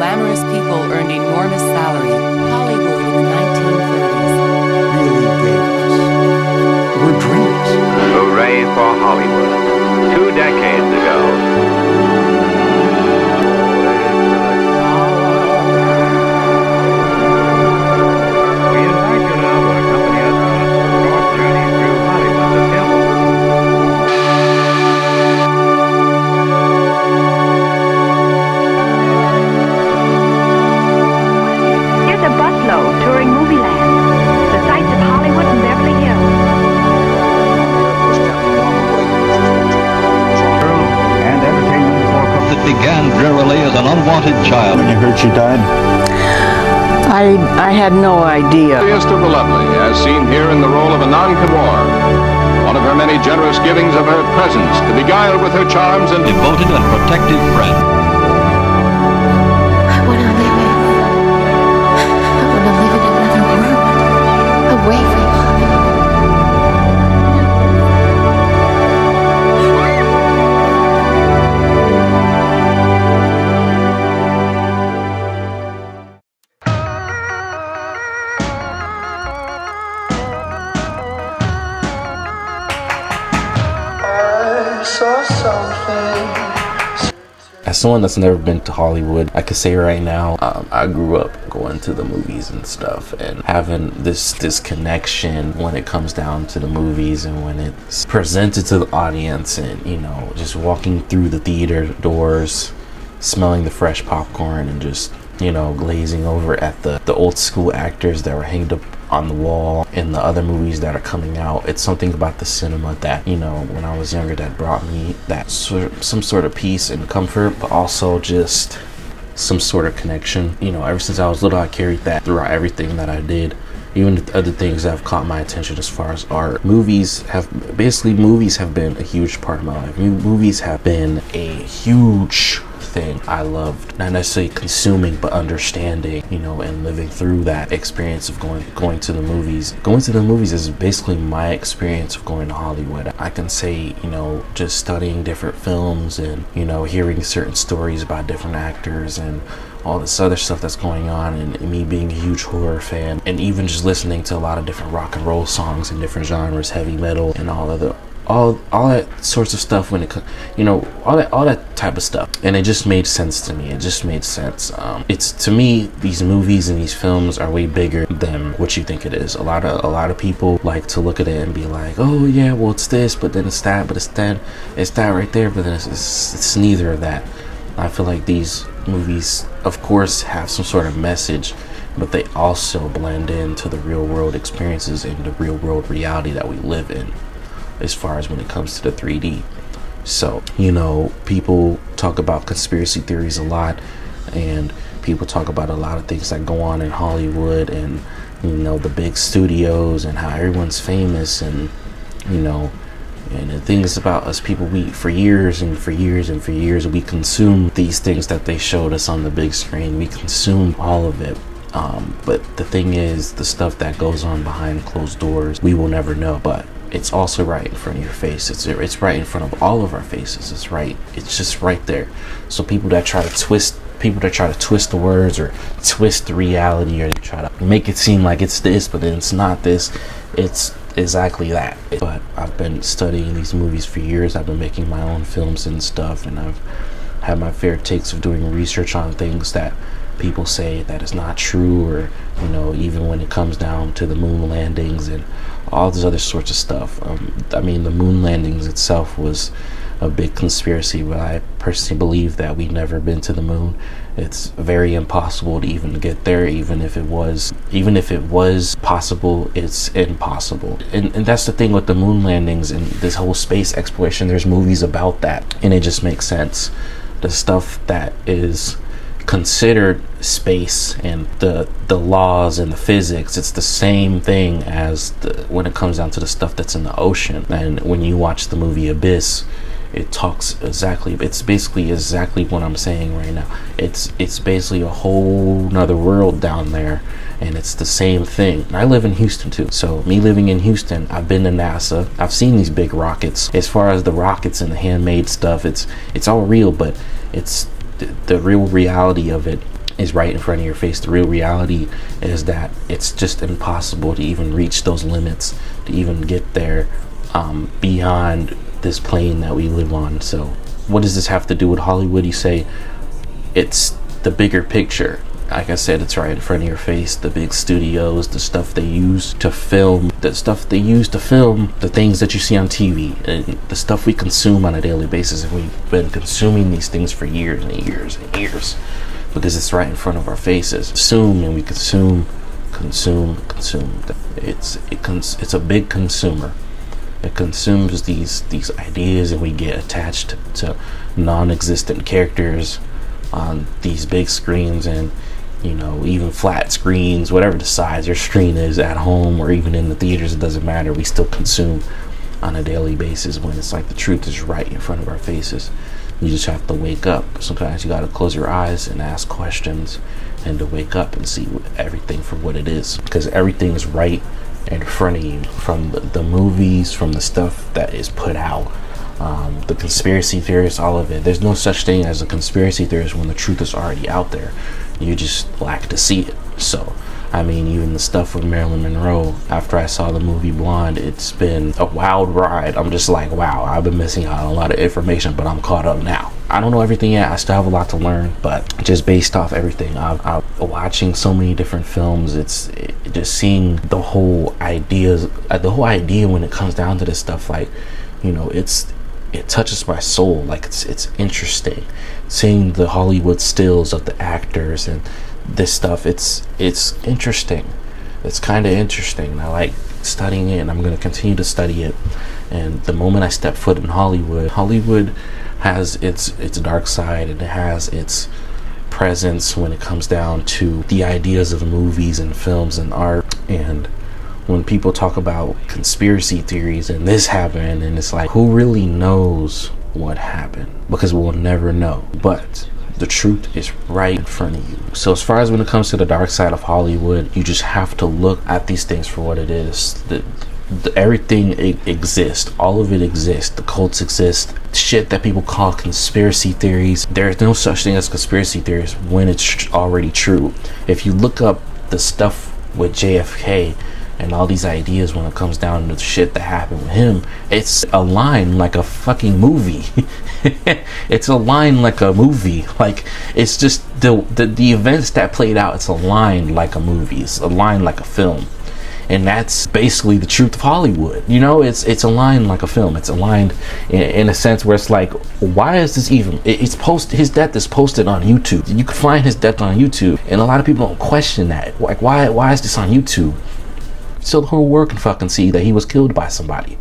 glamorous people earned enormous salary. Hollywood in the 1930s really gave us were dreams. Hooray for Hollywood. 2 decades ago. Began drearily as an unwanted child. When you heard she died? I had no idea. Loveliest of the lovely, as seen here in the role of a non-Camor. One of her many generous givings of her presence to beguile with her charms and devoted and protective friend. I want to live in another world, away from Hollywood. As someone that's never been to Hollywood, I could say right now, I grew up going to the movies and stuff and having this connection when it comes down to the movies and when it's presented to the audience, and you know, just walking through the theater doors, smelling the fresh popcorn and just, you know, glazing over at the old school actors that were hanged up on the wall in the other movies that are coming out. It's something about the cinema that, you know, when I was younger, that brought me that some sort of peace and comfort, but also just some sort of connection. You know, ever since I was little, I carried that throughout everything that I did. Even the other things that have caught my attention as far as art. Movies have been a huge part of my life. Movies have been a huge thing I loved, not necessarily consuming but understanding, you know, and living through that experience of going to the movies. Going to the movies is basically my experience of going to Hollywood. I can say, you know, just studying different films and, you know, hearing certain stories about different actors and all this other stuff that's going on, and me being a huge horror fan, and even just listening to a lot of different rock and roll songs in different genres, heavy metal and all that sorts of stuff, when it, you know, all that type of stuff. And it just made sense to me. It just made sense. It's, to me, these movies and these films are way bigger than what you think it is. A lot of people like to look at it and be like, oh yeah, well it's this, but then it's that, but it's that right there, but then it's neither of that. I feel like these movies, of course, have some sort of message, but they also blend into the real world experiences and the real world reality that we live in, as far as when it comes to the 3D. So, you know, people talk about conspiracy theories a lot, and people talk about a lot of things that go on in Hollywood, and, you know, the big studios and how everyone's famous, and, you know, and the thing is about us people, we for years we consume these things that they showed us on the big screen. We consume all of it. But the thing is, the stuff that goes on behind closed doors, we will never know. But it's also right in front of your face. It's right in front of all of our faces. It's just right there. So people that try to twist the words or twist the reality, or try to make it seem like it's this, but then it's not this, it's exactly that. But I've been studying these movies for years. I've been making my own films and stuff, and I've had my fair takes of doing research on things that people say that is not true, or, you know, even when it comes down to the moon landings and all this other sorts of stuff. I mean, the moon landings itself was a big conspiracy, but I personally believe that we've never been to the moon. It's very impossible to even get there. Even if it was possible, it's impossible. And that's the thing with the moon landings and this whole space exploration. There's movies about that, and it just makes sense. The stuff that is considered space and the laws and the physics, it's the same thing as when it comes down to the stuff that's in the ocean. And when you watch the movie Abyss, it talks it's basically exactly what I'm saying right now. It's basically a whole nother world down there, and it's the same thing. And I live in Houston too, so me living in Houston, I've been to NASA, I've seen these big rockets. As far as the rockets and the handmade stuff, it's all real, but it's the real reality of it is right in front of your face. The real reality is that it's just impossible to even reach those limits, to even get there beyond this plane that we live on. So what does this have to do with Hollywood? You say it's the bigger picture. Like I said, it's right in front of your face. The big studios, the stuff they use to film, the things that you see on TV, and the stuff we consume on a daily basis. And we've been consuming these things for years and years and years because it's right in front of our faces. Consume, and we consume. It's a big consumer. It consumes these ideas, and we get attached to non-existent characters on these big screens, and even flat screens, whatever the size your screen is at home or even in the theaters, it doesn't matter. We still consume on a daily basis when it's like the truth is right in front of our faces. You just have to wake up. Sometimes you got to close your eyes and ask questions, and to wake up and see everything for what it is, because everything is right in front of you, from the movies, from the stuff that is put out, the conspiracy theorists, all of it. There's no such thing as a conspiracy theorist when the truth is already out there. You just lack to see it. So I mean, even the stuff with Marilyn Monroe, after I saw the movie Blonde, it's been a wild ride. I'm just like, wow, I've been missing out on a lot of information, but I'm caught up now. I don't know everything yet. I still have a lot to learn, but just based off everything, I'm watching so many different films. It's just seeing the whole idea when it comes down to this stuff. Like, it touches my soul. Like, it's interesting seeing the Hollywood stills of the actors and this stuff. It's interesting. It's kind of interesting. I like studying it, and I'm going to continue to study it. And the moment I step foot in Hollywood has its dark side, and it has its presence when it comes down to the ideas of movies and films and art. And when people talk about conspiracy theories and this happened, and it's like, who really knows what happened? Because we'll never know. But the truth is right in front of you. So as far as when it comes to the dark side of Hollywood, you just have to look at these things for what it is. Everything exists. All of it exists. The cults exist. Shit that people call conspiracy theories. There's no such thing as conspiracy theories when it's already true. If you look up the stuff with JFK and all these ideas when it comes down to the shit that happened with him, it's aligned like a fucking movie. It's aligned like a movie. Like, it's just the events that played out, it's aligned like a movie. It's aligned like a film. And that's basically the truth of Hollywood. It's aligned like a film. It's aligned in a sense where it's like, why is this even? It's posted. His death is posted on YouTube. You can find his death on YouTube, and a lot of people don't question that. Like, why is this on YouTube? So the whole world can fucking see that he was killed by somebody.